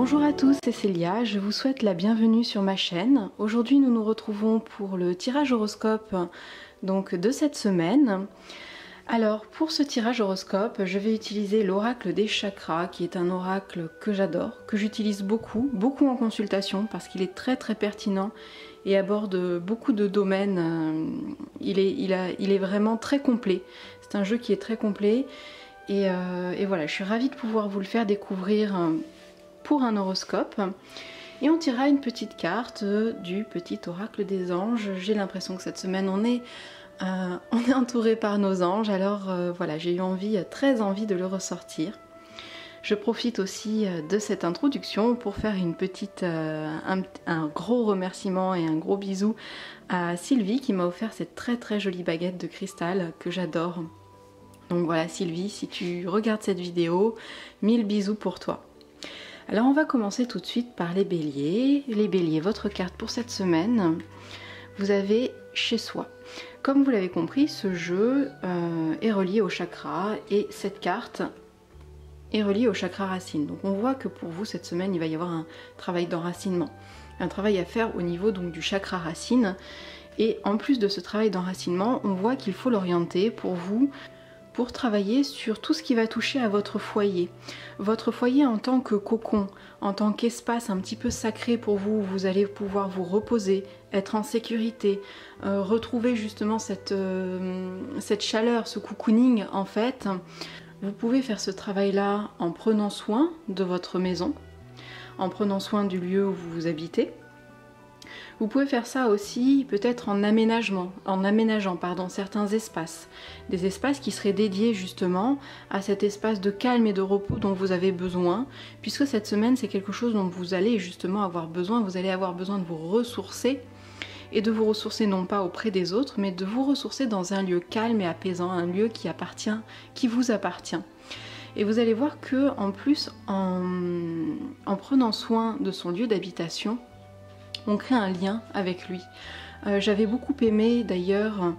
Bonjour à tous, c'est Célia, je vous souhaite la bienvenue sur ma chaîne. Aujourd'hui nous nous retrouvons pour le tirage horoscope donc, de cette semaine. Alors pour ce tirage horoscope, je vais utiliser l'oracle des chakras qui est un oracle que j'adore, que j'utilise beaucoup en consultation parce qu'il est très pertinent et aborde beaucoup de domaines. Il est vraiment très complet, c'est un jeu qui est très complet et voilà, je suis ravie de pouvoir vous le faire découvrir pour un horoscope. Et on tirera une petite carte du petit oracle des anges. J'ai l'impression que cette semaine on est entouré par nos anges, alors voilà, j'ai eu très envie de le ressortir. Je profite aussi de cette introduction pour faire un gros remerciement et un gros bisou à Sylvie qui m'a offert cette très jolie baguette de cristal que j'adore. Donc voilà Sylvie, si tu regardes cette vidéo, 1000 bisous pour toi. Alors on va commencer tout de suite par les béliers. Les béliers, votre carte pour cette semaine, vous avez chez soi. Comme vous l'avez compris, ce jeu est relié au chakra et cette carte est reliée au chakra racine. Donc on voit que pour vous cette semaine il va y avoir un travail d'enracinement, un travail à faire au niveau donc du chakra racine. Et en plus de ce travail d'enracinement, on voit qu'il faut l'orienter pour vous pour travailler sur tout ce qui va toucher à votre foyer. Votre foyer en tant que cocon, en tant qu'espace un petit peu sacré pour vous, où vous allez pouvoir vous reposer, être en sécurité, retrouver justement cette chaleur, ce cocooning en fait. Vous pouvez faire ce travail-là en prenant soin de votre maison, en prenant soin du lieu où vous habitez. Vous pouvez faire ça aussi peut-être en aménageant certains espaces, des espaces qui seraient dédiés justement à cet espace de calme et de repos dont vous avez besoin, puisque cette semaine c'est quelque chose dont vous allez justement avoir besoin, vous allez avoir besoin de vous ressourcer, et de vous ressourcer non pas auprès des autres, mais de vous ressourcer dans un lieu calme et apaisant, un lieu qui vous appartient. Et vous allez voir que en plus, en prenant soin de son lieu d'habitation, on crée un lien avec lui. J'avais beaucoup aimé d'ailleurs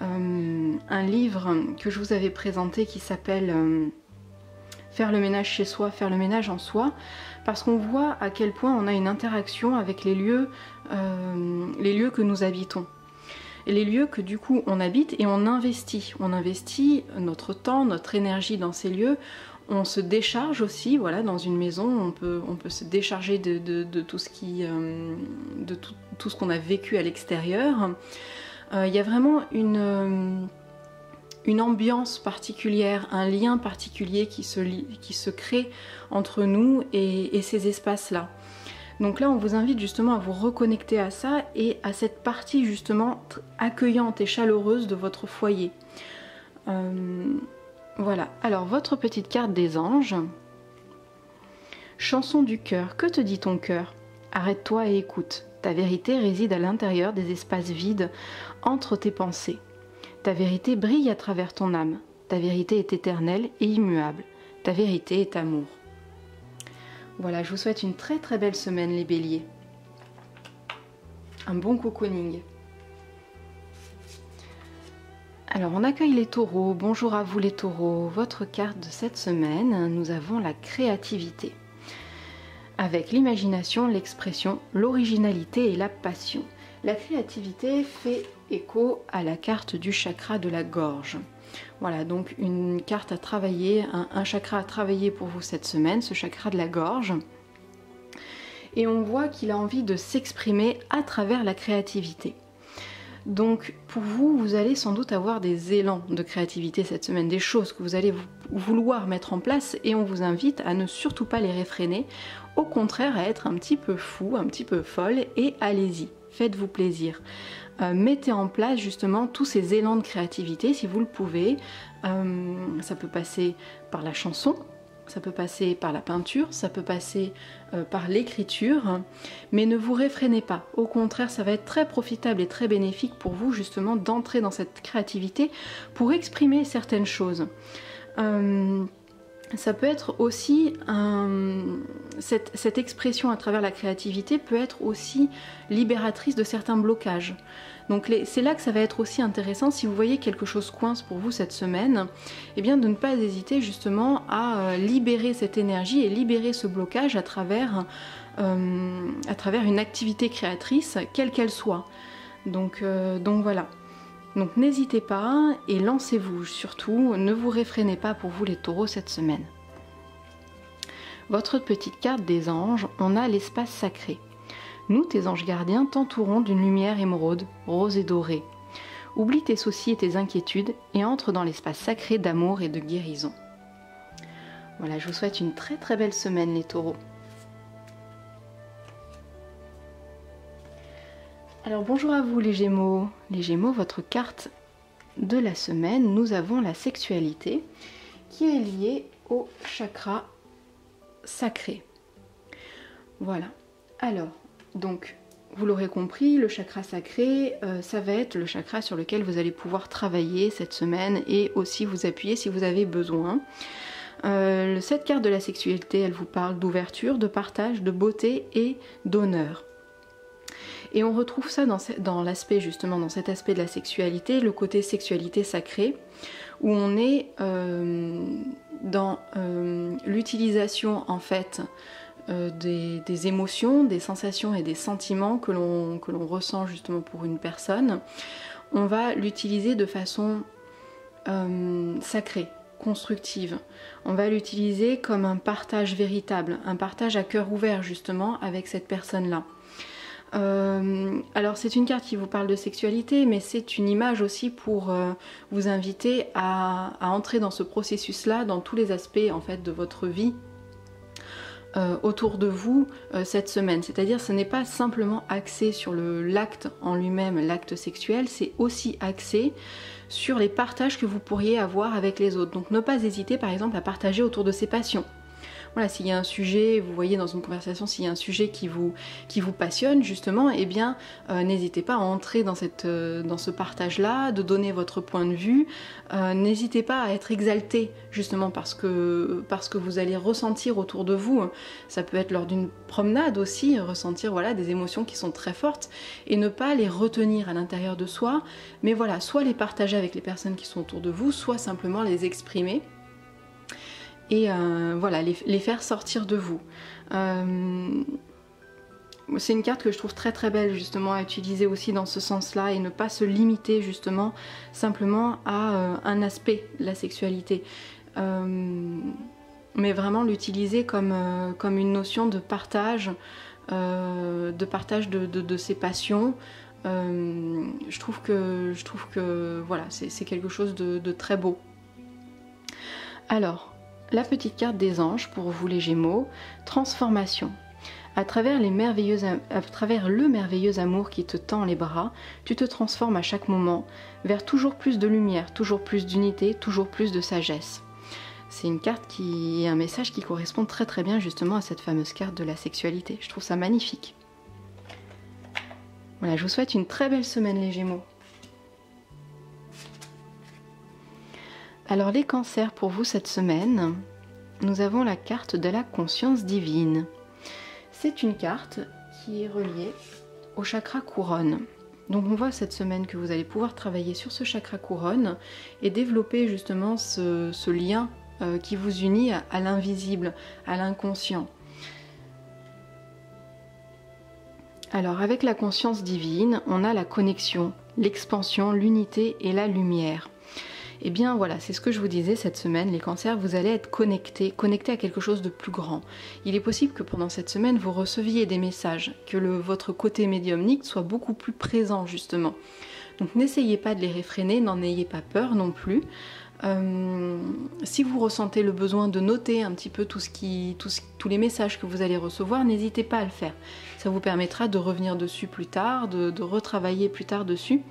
un livre que je vous avais présenté qui s'appelle Faire le ménage chez soi, faire le ménage en soi, parce qu'on voit à quel point on a une interaction avec les lieux que nous habitons. Et les lieux que du coup on habite et on investit. On investit notre temps, notre énergie dans ces lieux. On se décharge aussi, voilà, dans une maison, on peut se décharger de tout ce tout ce qu'on a vécu à l'extérieur. Il y a vraiment une ambiance particulière, un lien particulier qui se crée entre nous et ces espaces-là. Donc là, on vous invite justement à vous reconnecter à ça et à cette partie justement accueillante et chaleureuse de votre foyer. Voilà, alors votre petite carte des anges. Chanson du cœur, que te dit ton cœur? Arrête-toi et écoute. Ta vérité réside à l'intérieur des espaces vides entre tes pensées. Ta vérité brille à travers ton âme. Ta vérité est éternelle et immuable. Ta vérité est amour. Voilà, je vous souhaite une très belle semaine les béliers. Un bon cocooning. Alors on accueille les taureaux, bonjour à vous les taureaux, votre carte de cette semaine, nous avons la créativité. Avec l'imagination, l'expression, l'originalité et la passion. La créativité fait écho à la carte du chakra de la gorge. Voilà, donc une carte à travailler, un chakra à travailler pour vous cette semaine, ce chakra de la gorge. Et on voit qu'il a envie de s'exprimer à travers la créativité. Donc pour vous, vous allez sans doute avoir des élans de créativité cette semaine, des choses que vous allez vouloir mettre en place et on vous invite à ne surtout pas les réfréner, au contraire à être un petit peu fou, un petit peu folle et allez-y, faites-vous plaisir. Mettez en place justement tous ces élans de créativité si vous le pouvez. Ça peut passer par la chanson, ça peut passer par la peinture, ça peut passer par l'écriture, mais ne vous réfrénez pas. Au contraire, ça va être très profitable et très bénéfique pour vous justement d'entrer dans cette créativité pour exprimer certaines choses. ça peut être aussi cette expression à travers la créativité peut être aussi libératrice de certains blocages. Donc c'est là que ça va être aussi intéressant, si vous voyez quelque chose coince pour vous cette semaine, eh bien de ne pas hésiter justement à libérer cette énergie et libérer ce blocage à travers une activité créatrice, quelle qu'elle soit. Donc voilà. Donc n'hésitez pas et lancez-vous, surtout ne vous réfrénez pas pour vous les taureaux cette semaine. Votre petite carte des anges, on a l'espace sacré. Nous, tes anges gardiens, t'entourons d'une lumière émeraude, rose et dorée. Oublie tes soucis et tes inquiétudes et entre dans l'espace sacré d'amour et de guérison. Voilà, je vous souhaite une très très belle semaine les taureaux. Alors bonjour à vous les Gémeaux. Les Gémeaux, votre carte de la semaine, nous avons la sexualité qui est liée au chakra sacré. Voilà. Alors, donc, vous l'aurez compris, le chakra sacré, ça va être le chakra sur lequel vous allez pouvoir travailler cette semaine et aussi vous appuyer si vous avez besoin. Cette carte de la sexualité, elle vous parle d'ouverture, de partage, de beauté et d'honneur. Et on retrouve ça dans l'aspect, justement, dans cet aspect de la sexualité, le côté sexualité sacrée, où on est dans l'utilisation, en fait, des émotions, des sensations et des sentiments que l'on ressent, justement, pour une personne. On va l'utiliser de façon sacrée, constructive. On va l'utiliser comme un partage véritable, un partage à cœur ouvert, justement, avec cette personne-là. Alors c'est une carte qui vous parle de sexualité, mais c'est une image aussi pour vous inviter à entrer dans ce processus-là, dans tous les aspects en fait de votre vie autour de vous cette semaine. C'est-à-dire ce n'est pas simplement axé sur l'acte en lui-même, l'acte sexuel, c'est aussi axé sur les partages que vous pourriez avoir avec les autres. Donc ne pas hésiter par exemple à partager autour de ses passions. Voilà, s'il y a un sujet, vous voyez dans une conversation, s'il y a un sujet qui vous passionne justement, eh bien n'hésitez pas à entrer dans ce partage-là, de donner votre point de vue. N'hésitez pas à être exalté justement parce que vous allez ressentir autour de vous. Ça peut être lors d'une promenade aussi, ressentir voilà, des émotions qui sont très fortes et ne pas les retenir à l'intérieur de soi, mais voilà, soit les partager avec les personnes qui sont autour de vous, soit simplement les exprimer. Et voilà, les faire sortir de vous. C'est une carte que je trouve très très belle justement à utiliser aussi dans ce sens-là et ne pas se limiter justement simplement à un aspect de la sexualité. Mais vraiment l'utiliser comme une notion de partage de ses passions. Je trouve que voilà, c'est quelque chose de très beau. Alors, la petite carte des anges pour vous les Gémeaux, transformation. À travers le merveilleux amour qui te tend les bras, tu te transformes à chaque moment vers toujours plus de lumière, toujours plus d'unité, toujours plus de sagesse. C'est une carte qui est un message qui correspond très très bien justement à cette fameuse carte de la sexualité. Je trouve ça magnifique. Voilà, je vous souhaite une très belle semaine les Gémeaux. Alors les cancers pour vous cette semaine, nous avons la carte de la conscience divine. C'est une carte qui est reliée au chakra couronne. Donc on voit cette semaine que vous allez pouvoir travailler sur ce chakra couronne et développer justement ce lien qui vous unit à l'invisible, à l'inconscient. Alors avec la conscience divine, on a la connexion, l'expansion, l'unité et la lumière. Et bien voilà, c'est ce que je vous disais cette semaine, les cancers, vous allez être connectés à quelque chose de plus grand. Il est possible que pendant cette semaine, vous receviez des messages, que votre côté médiumnique soit beaucoup plus présent justement. Donc n'essayez pas de les réfréner, n'en ayez pas peur non plus. Si vous ressentez le besoin de noter un petit peu tous les messages que vous allez recevoir, n'hésitez pas à le faire. Ça vous permettra de revenir dessus plus tard, de retravailler plus tard dessus.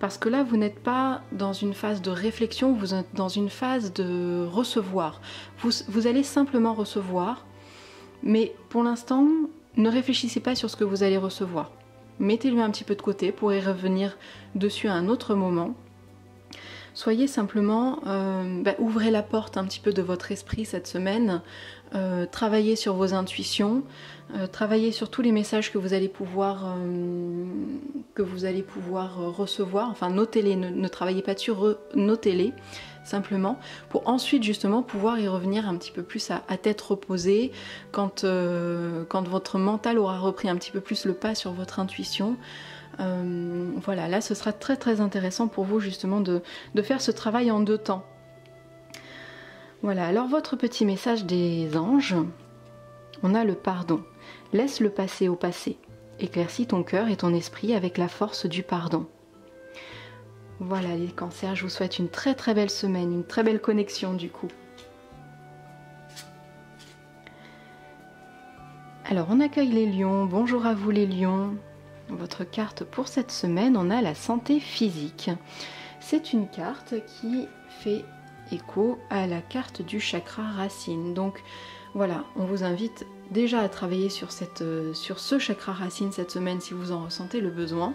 Parce que là, vous n'êtes pas dans une phase de réflexion, vous êtes dans une phase de recevoir. Vous allez simplement recevoir, mais pour l'instant, ne réfléchissez pas sur ce que vous allez recevoir. Mettez-le un petit peu de côté pour y revenir dessus à un autre moment. soyez simplement, ouvrez la porte un petit peu de votre esprit cette semaine, travaillez sur vos intuitions, travaillez sur tous les messages que vous allez pouvoir recevoir, enfin notez-les, ne travaillez pas dessus, notez-les simplement, pour ensuite justement pouvoir y revenir un petit peu plus à tête reposée, quand votre mental aura repris un petit peu plus le pas sur votre intuition. Voilà, là ce sera très très intéressant pour vous justement de faire ce travail en 2 temps. Voilà, alors votre petit message des anges, on a le pardon. Laisse le passé au passé. Éclaircis ton cœur et ton esprit avec la force du pardon. Voilà les cancers, je vous souhaite une très très belle semaine, une très belle connexion du coup. Alors on accueille les lions, bonjour à vous les lions. Votre carte pour cette semaine, on a la santé physique. C'est une carte qui fait écho à la carte du chakra racine. Donc voilà, on vous invite déjà à travailler sur ce chakra racine cette semaine si vous en ressentez le besoin.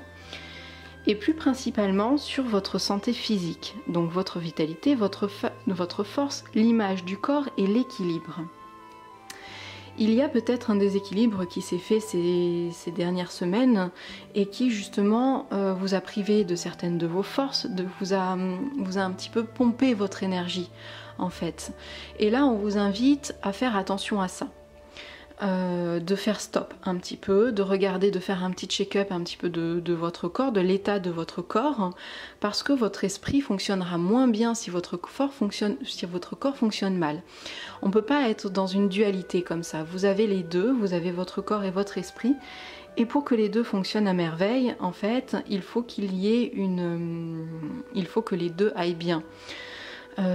Et plus principalement sur votre santé physique, donc votre vitalité, votre force, l'image du corps et l'équilibre. Il y a peut-être un déséquilibre qui s'est fait ces dernières semaines et qui justement vous a privé de certaines de vos forces, vous a un petit peu pompé votre énergie en fait. Et là on vous invite à faire attention à ça. De faire stop un petit peu, de regarder, de faire un petit check-up un petit peu de votre corps, de l'état de votre corps, parce que votre esprit fonctionnera moins bien si votre corps fonctionne mal. On ne peut pas être dans une dualité comme ça. Vous avez les deux, vous avez votre corps et votre esprit, et pour que les deux fonctionnent à merveille, en fait, il faut que les deux aillent bien.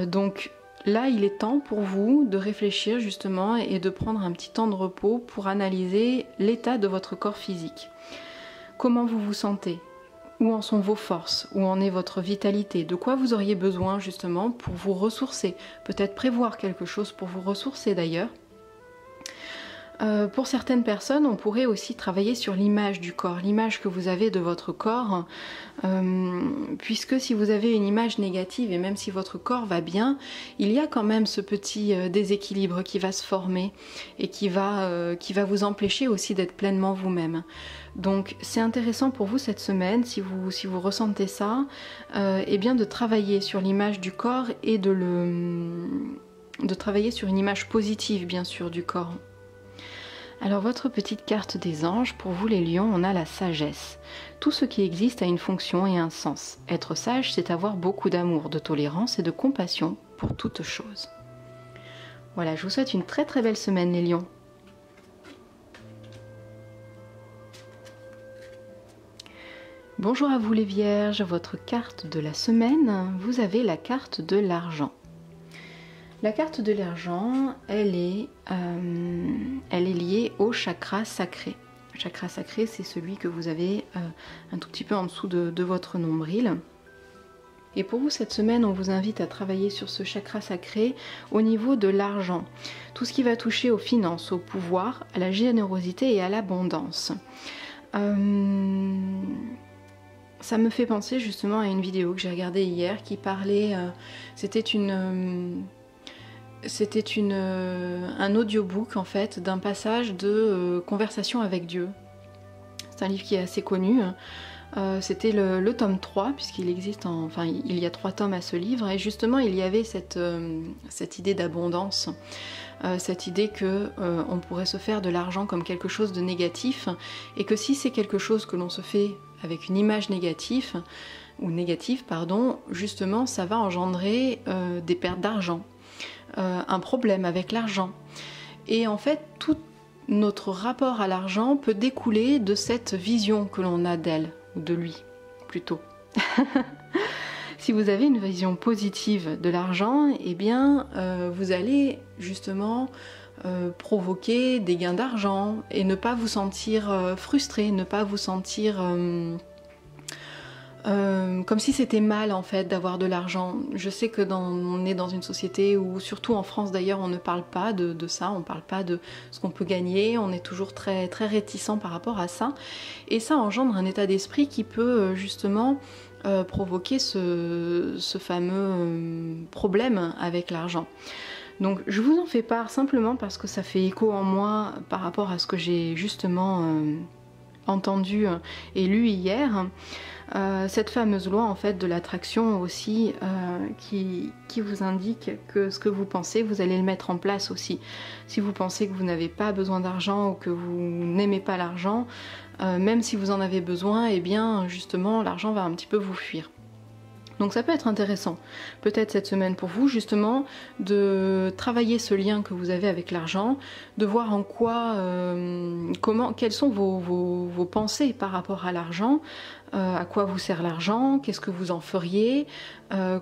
Donc là, il est temps pour vous de réfléchir justement et de prendre un petit temps de repos pour analyser l'état de votre corps physique. Comment vous vous sentez? Où en sont vos forces? Où en est votre vitalité? De quoi vous auriez besoin justement pour vous ressourcer? Peut-être prévoir quelque chose pour vous ressourcer d'ailleurs. Pour certaines personnes, on pourrait aussi travailler sur l'image du corps, l'image que vous avez de votre corps, puisque si vous avez une image négative et même si votre corps va bien, il y a quand même ce petit déséquilibre qui va se former et qui va vous empêcher aussi d'être pleinement vous-même. Donc c'est intéressant pour vous cette semaine, si vous ressentez ça, et bien de travailler sur l'image du corps et de travailler sur une image positive bien sûr du corps. Alors votre petite carte des anges, pour vous les lions, on a la sagesse. Tout ce qui existe a une fonction et un sens. Être sage, c'est avoir beaucoup d'amour, de tolérance et de compassion pour toute chose. Voilà, je vous souhaite une très très belle semaine les lions. Bonjour à vous les vierges, votre carte de la semaine, vous avez la carte de l'argent. La carte de l'argent, elle est liée au chakra sacré. Le chakra sacré, c'est celui que vous avez un tout petit peu en dessous de votre nombril. Et pour vous, cette semaine, on vous invite à travailler sur ce chakra sacré au niveau de l'argent. Tout ce qui va toucher aux finances, au pouvoir, à la générosité et à l'abondance. Ça me fait penser justement à une vidéo que j'ai regardée hier qui parlait... C'était un audiobook en fait d'un passage de Conversation avec Dieu. C'est un livre qui est assez connu. C'était le tome 3 puisqu'il existe, il y a 3 tomes à ce livre et justement il y avait cette idée d'abondance, cette idée que on pourrait se faire de l'argent comme quelque chose de négatif et que si c'est quelque chose que l'on se fait avec une image négative, justement ça va engendrer des pertes d'argent. Un problème avec l'argent. Et en fait, tout notre rapport à l'argent peut découler de cette vision que l'on a d'elle, ou de lui, plutôt. Si vous avez une vision positive de l'argent, eh bien, vous allez justement provoquer des gains d'argent et ne pas vous sentir frustré, ne pas vous sentir... comme si c'était mal en fait d'avoir de l'argent. Je sais que on est dans une société où, surtout en France d'ailleurs, on ne parle pas de ça, on ne parle pas de ce qu'on peut gagner, on est toujours très, très réticent par rapport à ça. Et ça engendre un état d'esprit qui peut justement provoquer ce fameux problème avec l'argent. Donc je vous en fais part simplement parce que ça fait écho en moi par rapport à ce que j'ai justement entendu et lu hier. Cette fameuse loi en fait de l'attraction aussi qui vous indique que ce que vous pensez, vous allez le mettre en place aussi. Si vous pensez que vous n'avez pas besoin d'argent ou que vous n'aimez pas l'argent, même si vous en avez besoin, eh bien justement l'argent va un petit peu vous fuir. Donc ça peut être intéressant, peut-être cette semaine pour vous, justement, de travailler ce lien que vous avez avec l'argent, de voir en quoi, quelles sont vos pensées par rapport à l'argent, à quoi vous sert l'argent, qu'est-ce que vous en feriez,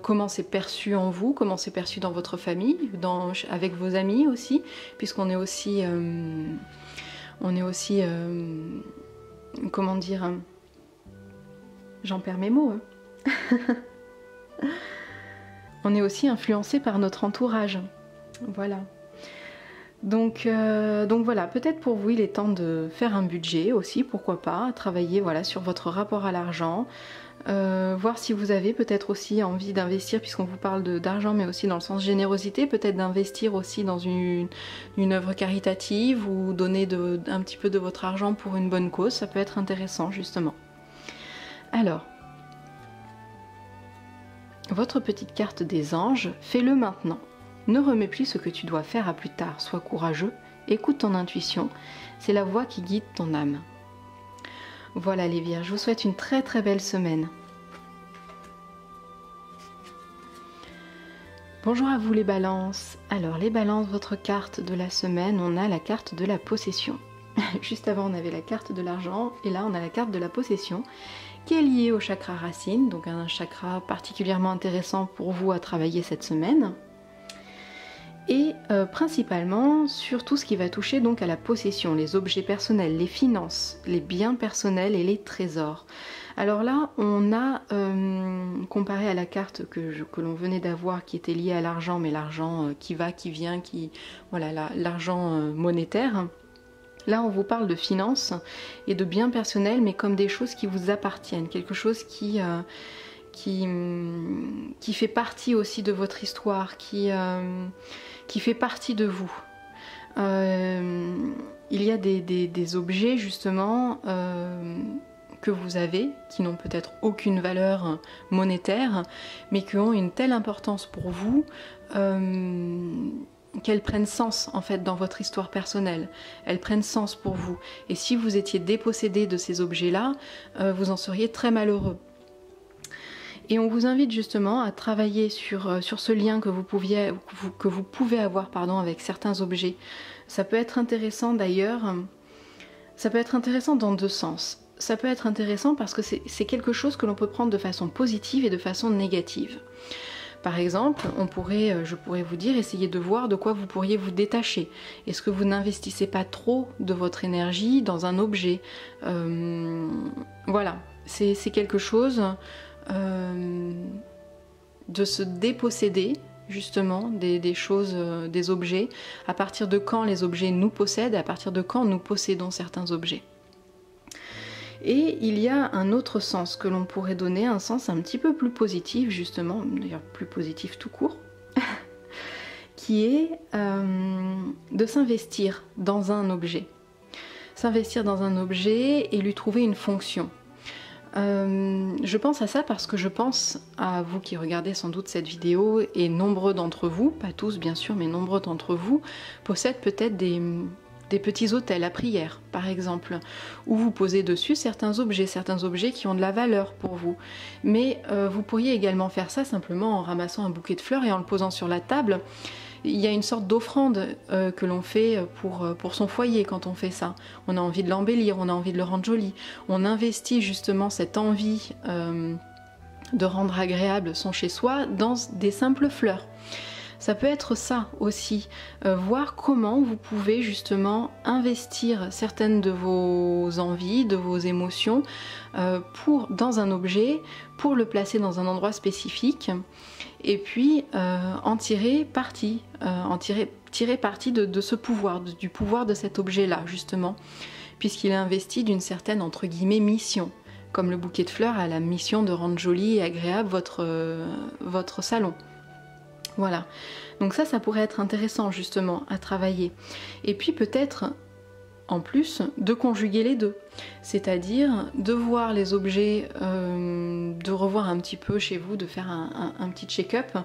comment c'est perçu en vous, comment c'est perçu dans votre famille, avec vos amis aussi, puisqu'on est aussi, comment dire, j'en perds mes mots, hein. On est aussi influencé par notre entourage. Voilà. Donc voilà, peut-être pour vous, il est temps de faire un budget aussi, pourquoi pas, travailler voilà, sur votre rapport à l'argent, voir si vous avez peut-être aussi envie d'investir, puisqu'on vous parle d'argent, mais aussi dans le sens générosité, peut-être d'investir aussi dans une œuvre caritative ou donner un petit peu de votre argent pour une bonne cause, ça peut être intéressant justement. Alors, votre petite carte des anges, fais-le maintenant. Ne remets plus ce que tu dois faire à plus tard. Sois courageux, écoute ton intuition, c'est la voix qui guide ton âme. Voilà les Vierges, je vous souhaite une très très belle semaine. Bonjour à vous les Balances. Alors les Balances, votre carte de la semaine, on a la carte de la possession. Juste avant on avait la carte de l'argent et là on a la carte de la possession, qui est lié au chakra racine, donc un chakra particulièrement intéressant pour vous à travailler cette semaine, et principalement sur tout ce qui va toucher donc à la possession, les objets personnels, les finances, les biens personnels et les trésors. Alors là, on a, comparé à la carte que l'on venait d'avoir qui était liée à l'argent, mais l'argent qui va, qui vient, voilà, l'argent monétaire. Là, on vous parle de finances et de biens personnels, mais comme des choses qui vous appartiennent, quelque chose qui fait partie aussi de votre histoire, qui fait partie de vous. Il y a des objets, justement, que vous avez, qui n'ont peut-être aucune valeur monétaire, mais qui ont une telle importance pour vous, qu'elles prennent sens en fait dans votre histoire personnelle, elles prennent sens pour vous. Et si vous étiez dépossédé de ces objets-là, vous en seriez très malheureux. Et on vous invite justement à travailler sur ce lien que vous pouvez avoir avec certains objets. Ça peut être intéressant d'ailleurs, ça peut être intéressant dans deux sens. Ça peut être intéressant parce que c'est quelque chose que l'on peut prendre de façon positive et de façon négative. Par exemple, je pourrais vous dire, essayez de voir de quoi vous pourriez vous détacher. Est-ce que vous n'investissez pas trop de votre énergie dans un objet? Voilà, c'est quelque chose de se déposséder justement des choses, des objets, à partir de quand les objets nous possèdent, à partir de quand nous possédons certains objets. Et il y a un autre sens que l'on pourrait donner, un sens un petit peu plus positif justement, d'ailleurs plus positif tout court, qui est de s'investir dans un objet. S'investir dans un objet et lui trouver une fonction. Je pense à ça parce que je pense à vous qui regardez sans doute cette vidéo, et nombreux d'entre vous, pas tous bien sûr, mais nombreux d'entre vous, possèdent peut-être des petits autels à prière, par exemple, où vous posez dessus certains objets qui ont de la valeur pour vous. Mais vous pourriez également faire ça simplement en ramassant un bouquet de fleurs et en le posant sur la table. Il y a une sorte d'offrande que l'on fait pour son foyer quand on fait ça. On a envie de l'embellir, on a envie de le rendre joli. On investit justement cette envie de rendre agréable son chez-soi dans des simples fleurs. Ça peut être ça aussi, voir comment vous pouvez justement investir certaines de vos envies, de vos émotions dans un objet, pour le placer dans un endroit spécifique, et puis en tirer parti, tirer parti de ce pouvoir, du pouvoir de cet objet-là justement, puisqu'il est investi d'une certaine entre guillemets mission. comme le bouquet de fleurs a la mission de rendre joli et agréable votre salon. Voilà, donc ça pourrait être intéressant justement à travailler. Et puis peut-être en plus de conjuguer les deux, c'est-à-dire de voir les objets, de revoir un petit peu chez vous, de faire un petit check-up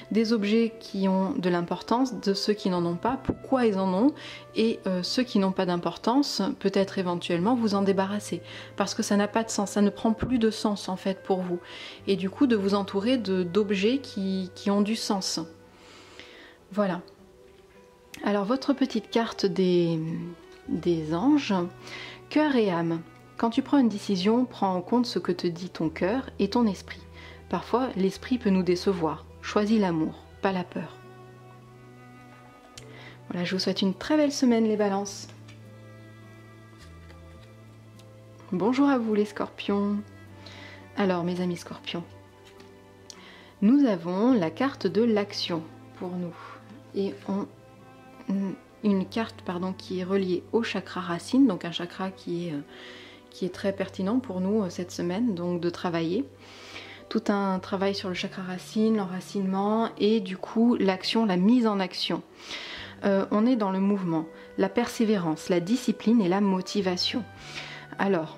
des objets qui ont de l'importance, de ceux qui n'en ont pas, pourquoi ils en ont, et ceux qui n'ont pas d'importance, peut-être éventuellement vous en débarrasser, parce que ça n'a pas de sens, ça ne prend plus de sens en fait pour vous, et du coup de vous entourer d'objets qui ont du sens. Voilà. Alors votre petite carte des anges, cœur et âme. Quand tu prends une décision, prends en compte ce que te dit ton cœur et ton esprit. Parfois, l'esprit peut nous décevoir. Choisis l'amour, pas la peur. Voilà, je vous souhaite une très belle semaine les balances. Bonjour à vous les scorpions. Alors mes amis scorpions, nous avons la carte de l'action pour nous. Et une carte qui est reliée au chakra racine, donc un chakra qui est très pertinent pour nous cette semaine, donc de travailler. Tout un travail sur le chakra racine, l'enracinement et du coup l'action, la mise en action. On est dans le mouvement, la persévérance, la discipline et la motivation. Alors,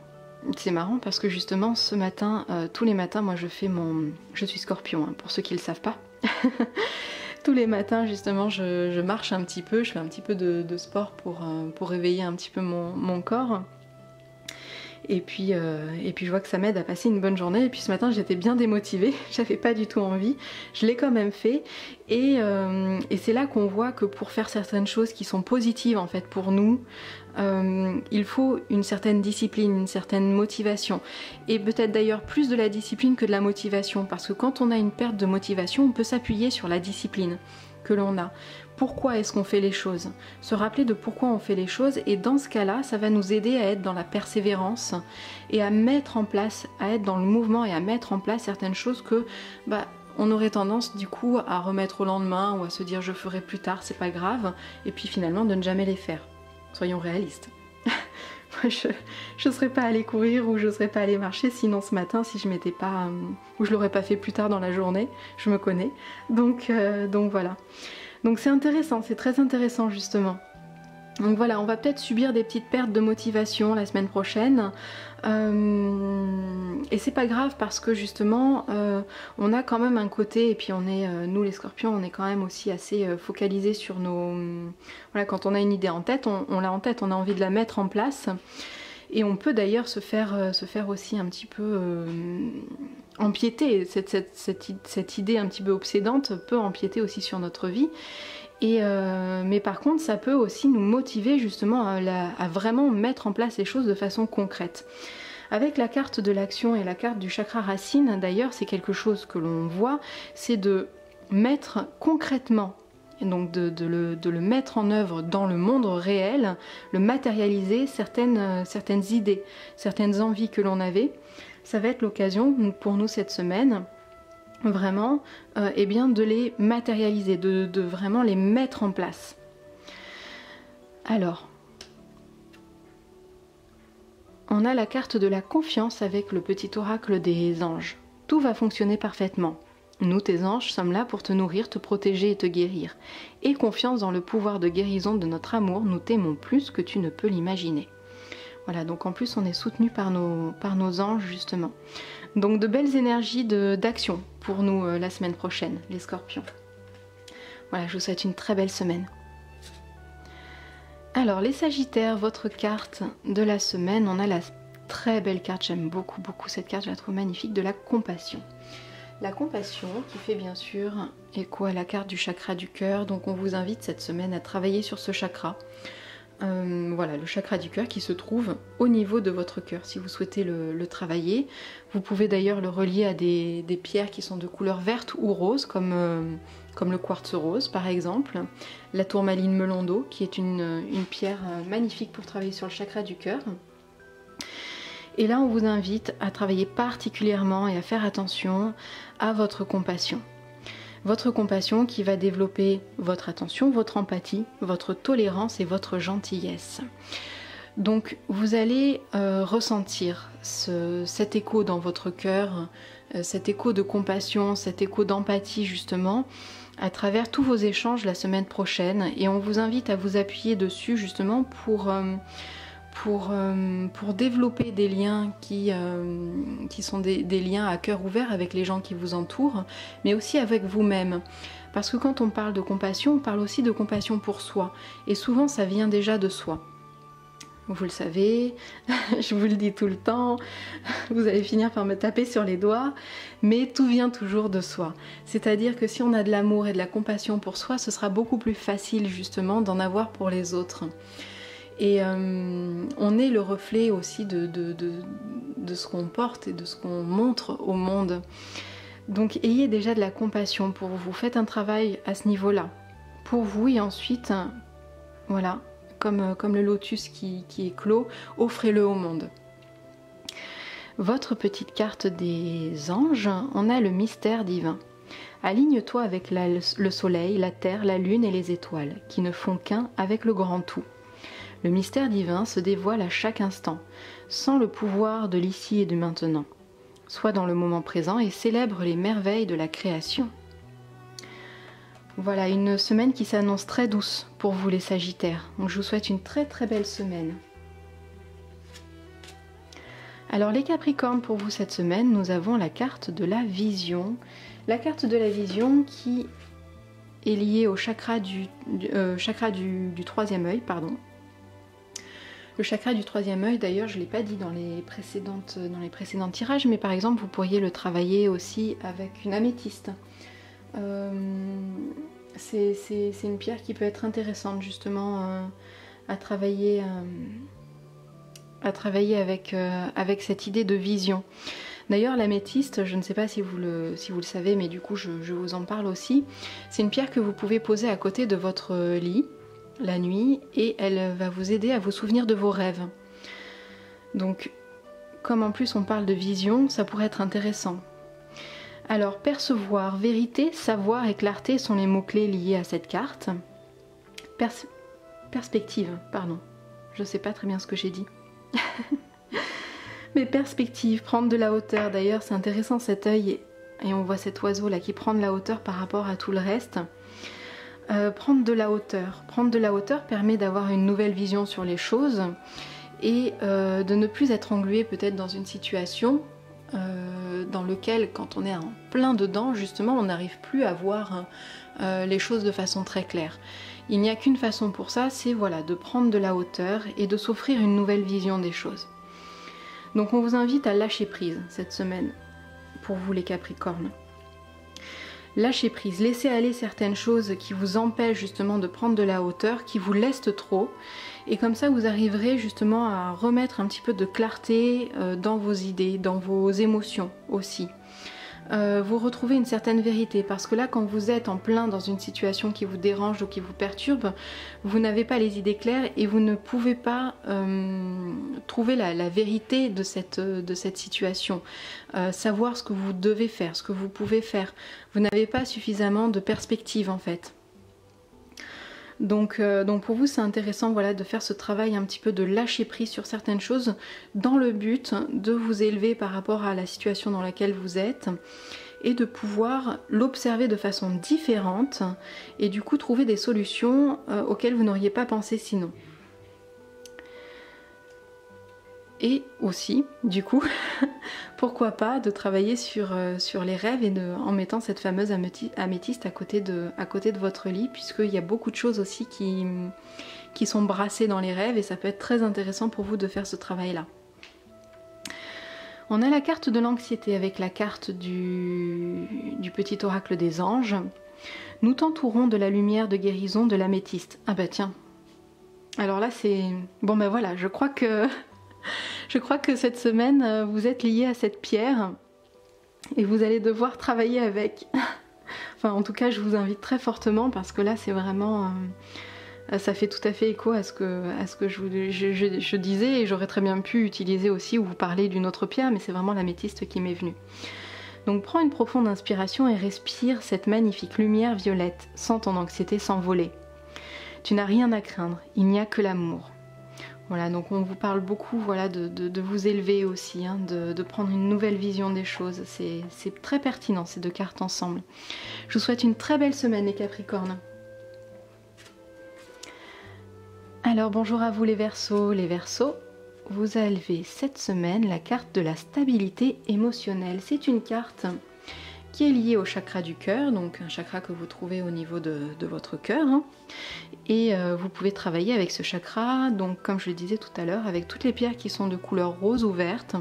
c'est marrant parce que justement ce matin, tous les matins, moi je suis scorpion, hein, pour ceux qui ne le savent pas. Tous les matins justement je marche un petit peu, je fais un petit peu de sport pour réveiller un petit peu mon corps. Et puis je vois que ça m'aide à passer une bonne journée. Et puis ce matin j'étais bien démotivée, j'avais pas du tout envie. Je l'ai quand même fait. Et c'est là qu'on voit que pour faire certaines choses qui sont positives en fait pour nous, il faut une certaine discipline, une certaine motivation. Et peut-être d'ailleurs plus de la discipline que de la motivation. Parce que quand on a une perte de motivation, on peut s'appuyer sur la discipline que l'on a. Pourquoi est-ce qu'on fait les choses? Se rappeler de pourquoi on fait les choses, et dans ce cas-là, ça va nous aider à être dans la persévérance et à mettre en place, à être dans le mouvement et à mettre en place certaines choses que on aurait tendance du coup à remettre au lendemain ou à se dire je ferai plus tard, c'est pas grave, et puis finalement de ne jamais les faire. Soyons réalistes. Moi, je serais pas allée courir ou je serais pas allée marcher sinon ce matin si je m'étais pas ou je l'aurais pas fait plus tard dans la journée, je me connais. Donc voilà. Donc c'est intéressant, c'est très intéressant justement. Donc voilà, on va peut-être subir des petites pertes de motivation la semaine prochaine. Et c'est pas grave parce que justement on a quand même un côté, et puis on est nous les scorpions, on est quand même aussi assez focalisés sur nos... Voilà, quand on a une idée en tête, on l'a en tête, on a envie de la mettre en place. Et on peut d'ailleurs se faire aussi un petit peu empiéter, cette idée un petit peu obsédante peut empiéter aussi sur notre vie. Mais par contre ça peut aussi nous motiver justement à vraiment mettre en place les choses de façon concrète. Avec la carte de l'action et la carte du chakra racine, d'ailleurs c'est quelque chose que l'on voit, c'est de mettre concrètement, et donc de le mettre en œuvre dans le monde réel, le matérialiser, certaines idées, certaines envies que l'on avait. Ça va être l'occasion pour nous cette semaine vraiment de les matérialiser, de vraiment les mettre en place. Alors, on a la carte de la confiance avec le petit oracle des anges. Tout va fonctionner parfaitement. Nous, tes anges, sommes là pour te nourrir, te protéger et te guérir. Aie confiance dans le pouvoir de guérison de notre amour, nous t'aimons plus que tu ne peux l'imaginer. Voilà, donc en plus on est soutenu par nos anges justement. Donc de belles énergies d'action pour nous la semaine prochaine, les scorpions. Voilà, je vous souhaite une très belle semaine. Alors les sagittaires, votre carte de la semaine, on a la très belle carte, j'aime beaucoup cette carte, je la trouve magnifique, de la compassion. La compassion qui fait bien sûr écho à la carte du chakra du cœur, donc on vous invite cette semaine à travailler sur ce chakra. Voilà, le chakra du cœur qui se trouve au niveau de votre cœur si vous souhaitez le travailler. Vous pouvez d'ailleurs le relier à des pierres qui sont de couleur verte ou rose comme le quartz rose par exemple, la tourmaline melon d'eau qui est une pierre magnifique pour travailler sur le chakra du cœur. Et là on vous invite à travailler particulièrement et à faire attention à votre compassion. Votre compassion qui va développer votre attention, votre empathie, votre tolérance et votre gentillesse. Donc vous allez ressentir cet écho dans votre cœur, cet écho de compassion, cet écho d'empathie justement, à travers tous vos échanges la semaine prochaine. Et on vous invite à vous appuyer dessus justement pour développer des liens qui sont des liens à cœur ouvert avec les gens qui vous entourent, mais aussi avec vous-même. Parce que quand on parle de compassion, on parle aussi de compassion pour soi. Et souvent, ça vient déjà de soi. Vous le savez, je vous le dis tout le temps, vous allez finir par me taper sur les doigts, mais tout vient toujours de soi. C'est-à-dire que si on a de l'amour et de la compassion pour soi, ce sera beaucoup plus facile justement d'en avoir pour les autres. Et on est le reflet aussi de ce qu'on porte et de ce qu'on montre au monde. Donc ayez déjà de la compassion pour vous, faites un travail à ce niveau-là, pour vous, et ensuite, voilà, comme le lotus qui est clos, offrez-le au monde. Votre petite carte des anges, on a le mystère divin. Aligne-toi avec le soleil, la terre, la lune et les étoiles, qui ne font qu'un avec le grand tout. Le mystère divin se dévoile à chaque instant, sans le pouvoir de l'ici et du maintenant. Sois dans le moment présent et célèbre les merveilles de la création. Voilà, une semaine qui s'annonce très douce pour vous les Sagittaires. Donc je vous souhaite une très très belle semaine. Alors les Capricornes, pour vous cette semaine, nous avons la carte de la vision. La carte de la vision qui est liée au chakra du troisième œil, pardon. Le chakra du troisième œil, d'ailleurs, je ne l'ai pas dit dans les précédents tirages, mais par exemple, vous pourriez le travailler aussi avec une améthyste. C'est une pierre qui peut être intéressante justement à travailler avec cette idée de vision. D'ailleurs, l'améthyste, je ne sais pas si vous le savez, mais du coup je vous en parle aussi. C'est une pierre que vous pouvez poser à côté de votre lit la nuit et elle va vous aider à vous souvenir de vos rêves. Donc, comme en plus on parle de vision, ça pourrait être intéressant. Alors, percevoir, vérité, savoir et clarté sont les mots-clés liés à cette carte. Perspective, pardon. Je ne sais pas très bien ce que j'ai dit. Mais perspective, prendre de la hauteur. D'ailleurs, c'est intéressant cet œil et on voit cet oiseau là qui prend de la hauteur par rapport à tout le reste. Prendre de la hauteur. Prendre de la hauteur permet d'avoir une nouvelle vision sur les choses et de ne plus être englué peut-être dans une situation dans lequel, quand on est en plein dedans, justement, on n'arrive plus à voir les choses de façon très claire. Il n'y a qu'une façon pour ça, c'est voilà, de prendre de la hauteur et de s'offrir une nouvelle vision des choses. Donc on vous invite à lâcher prise cette semaine, pour vous les Capricornes. Lâchez prise, laissez aller certaines choses qui vous empêchent justement de prendre de la hauteur, qui vous lestent trop, et comme ça vous arriverez justement à remettre un petit peu de clarté dans vos idées, dans vos émotions aussi. Vous retrouvez une certaine vérité, parce que là quand vous êtes en plein dans une situation qui vous dérange ou qui vous perturbe, vous n'avez pas les idées claires et vous ne pouvez pas trouver la vérité de cette situation, savoir ce que vous devez faire, ce que vous pouvez faire. Vous n'avez pas suffisamment de perspective en fait. Donc pour vous c'est intéressant voilà, de faire ce travail un petit peu de lâcher prise sur certaines choses dans le but de vous élever par rapport à la situation dans laquelle vous êtes et de pouvoir l'observer de façon différente et du coup trouver des solutions auxquelles vous n'auriez pas pensé sinon. Et aussi, du coup, pourquoi pas de travailler sur les rêves et en mettant cette fameuse améthyste à côté de votre lit, puisqu'il y a beaucoup de choses aussi qui sont brassées dans les rêves et ça peut être très intéressant pour vous de faire ce travail-là. On a la carte de l'anxiété avec la carte du petit oracle des anges. Nous t'entourons de la lumière de guérison de l'améthyste. Ah bah tiens. Alors là c'est... Bon bah voilà, je crois que cette semaine, vous êtes liés à cette pierre et vous allez devoir travailler avec. Enfin, en tout cas, je vous invite très fortement parce que là, c'est vraiment... ça fait tout à fait écho à ce que je disais et j'aurais très bien pu utiliser aussi ou vous parler d'une autre pierre, mais c'est vraiment l'améthyste qui m'est venue. Donc, prends une profonde inspiration et respire cette magnifique lumière violette. Sens ton anxiété s'envoler. Tu n'as rien à craindre, il n'y a que l'amour. Voilà, donc on vous parle beaucoup voilà, de vous élever aussi, hein, de prendre une nouvelle vision des choses. C'est très pertinent ces deux cartes ensemble. Je vous souhaite une très belle semaine les Capricornes. Alors bonjour à vous les Verseaux. Les Verseaux, vous avez cette semaine la carte de la stabilité émotionnelle. C'est une carte qui est liée au chakra du cœur, donc un chakra que vous trouvez au niveau de votre cœur. Hein. Et vous pouvez travailler avec ce chakra, donc comme je le disais tout à l'heure, avec toutes les pierres qui sont de couleur rose ou verte.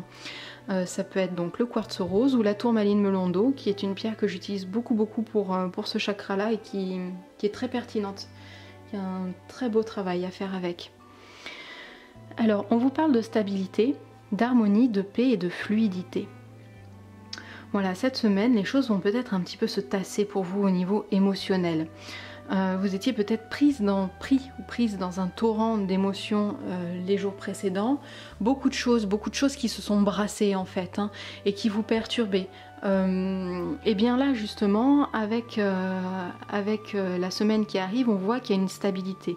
Ça peut être donc le quartz rose ou la tourmaline melon d'eau, qui est une pierre que j'utilise beaucoup pour ce chakra-là et qui est très pertinente. Il y a un très beau travail à faire avec. Alors, on vous parle de stabilité, d'harmonie, de paix et de fluidité. Voilà, cette semaine, les choses vont peut-être un petit peu se tasser pour vous au niveau émotionnel. Vous étiez peut-être prise dans un torrent d'émotions les jours précédents. Beaucoup de choses qui se sont brassées en fait, hein, et qui vous perturbaient. Et bien là, justement, avec la semaine qui arrive, on voit qu'il y a une stabilité.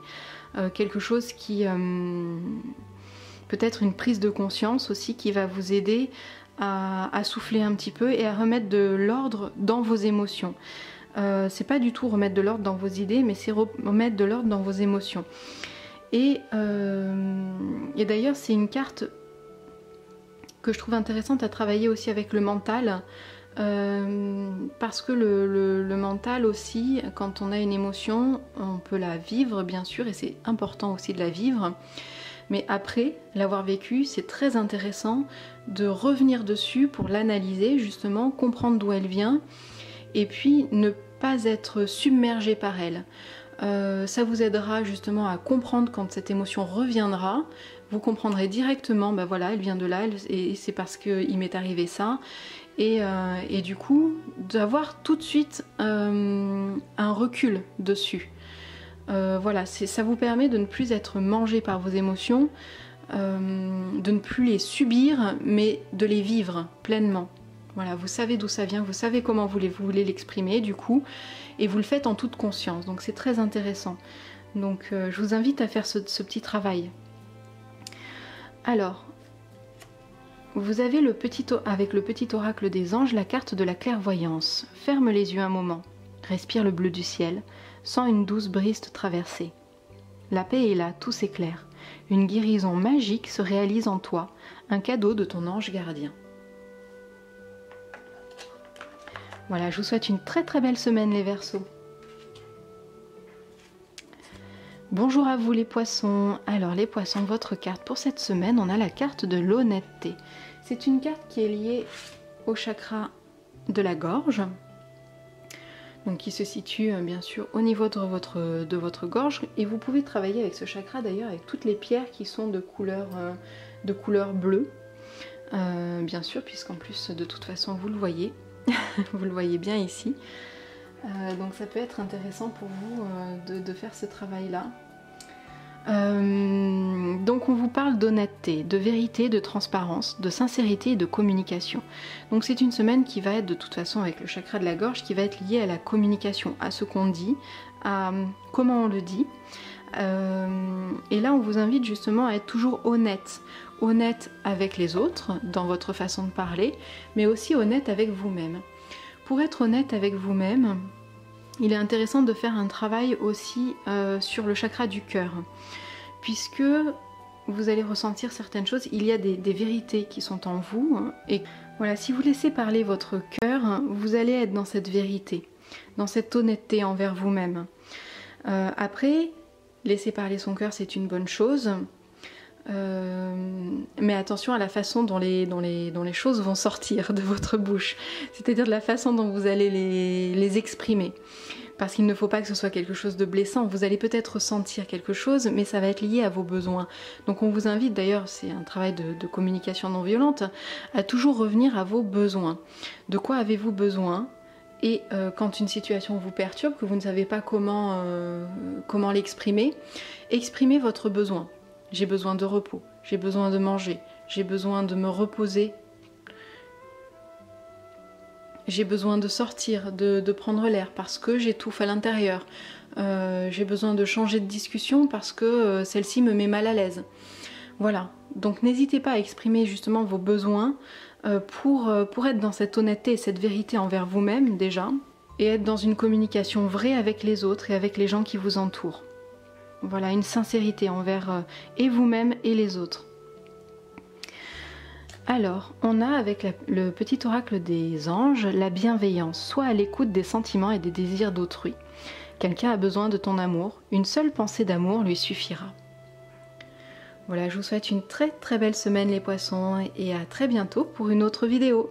Quelque chose qui... peut-être une prise de conscience aussi qui va vous aider à souffler un petit peu et à remettre de l'ordre dans vos émotions. C'est pas du tout remettre de l'ordre dans vos idées, mais c'est remettre de l'ordre dans vos émotions. Et d'ailleurs, c'est une carte que je trouve intéressante à travailler aussi avec le mental, parce que le mental aussi, quand on a une émotion, on peut la vivre bien sûr, et c'est important aussi de la vivre. Mais après l'avoir vécu, c'est très intéressant de revenir dessus pour l'analyser, justement, comprendre d'où elle vient, et puis ne pas être submergé par elle. Ça vous aidera justement à comprendre quand cette émotion reviendra. Vous comprendrez directement, ben voilà, elle vient de là, et c'est parce qu'il m'est arrivé ça. Et du coup, d'avoir tout de suite un recul dessus. Voilà, ça vous permet de ne plus être mangé par vos émotions, de ne plus les subir, mais de les vivre pleinement. Voilà, vous savez d'où ça vient, vous savez comment vous voulez l'exprimer du coup, et vous le faites en toute conscience, donc c'est très intéressant. Donc je vous invite à faire ce petit travail. Alors, vous avez avec le petit oracle des anges la carte de la clairvoyance. Ferme les yeux un moment, respire le bleu du ciel, sens une douce brise te traverser. La paix est là, tout s'éclaire. Une guérison magique se réalise en toi, un cadeau de ton ange gardien. Voilà, je vous souhaite une très très belle semaine les Verseaux. Bonjour à vous les Poissons. Alors les Poissons, votre carte pour cette semaine, on a la carte de l'honnêteté. C'est une carte qui est liée au chakra de la gorge, donc qui se situe bien sûr au niveau de votre gorge, et vous pouvez travailler avec ce chakra d'ailleurs avec toutes les pierres qui sont de couleur bleue, bien sûr, puisqu'en plus de toute façon vous le voyez, vous le voyez bien ici. Donc ça peut être intéressant pour vous de faire ce travail-là. Donc on vous parle d'honnêteté, de vérité, de transparence, de sincérité et de communication. Donc c'est une semaine qui va être de toute façon avec le chakra de la gorge, qui va être liée à la communication, à ce qu'on dit, à comment on le dit. Et là on vous invite justement à être toujours honnête avec les autres dans votre façon de parler, mais aussi honnête avec vous-même. Pour être honnête avec vous-même, il est intéressant de faire un travail aussi sur le chakra du cœur, puisque vous allez ressentir certaines choses, il y a des vérités qui sont en vous, hein, et voilà, si vous laissez parler votre cœur, vous allez être dans cette vérité, dans cette honnêteté envers vous-même. Après, laisser parler son cœur, c'est une bonne chose, mais attention à la façon dont les choses vont sortir de votre bouche, c'est-à-dire de la façon dont vous allez les exprimer, parce qu'il ne faut pas que ce soit quelque chose de blessant. Vous allez peut-être ressentir quelque chose, mais ça va être lié à vos besoins. Donc on vous invite, d'ailleurs, c'est un travail de communication non violente, à toujours revenir à vos besoins. De quoi avez-vous besoin ? Et quand une situation vous perturbe, que vous ne savez pas comment l'exprimer, exprimez votre besoin. J'ai besoin de repos, j'ai besoin de manger, j'ai besoin de me reposer, j'ai besoin de sortir, de prendre l'air parce que j'étouffe à l'intérieur, j'ai besoin de changer de discussion parce que celle-ci me met mal à l'aise. Voilà, donc n'hésitez pas à exprimer justement vos besoins pour être dans cette honnêteté et cette vérité envers vous-même déjà, et être dans une communication vraie avec les autres et avec les gens qui vous entourent. Voilà, une sincérité envers et vous-même et les autres. Alors, on a avec le petit oracle des anges la bienveillance, soit à l'écoute des sentiments et des désirs d'autrui. Quelqu'un a besoin de ton amour, une seule pensée d'amour lui suffira. Voilà, je vous souhaite une très très belle semaine les poissons et à très bientôt pour une autre vidéo.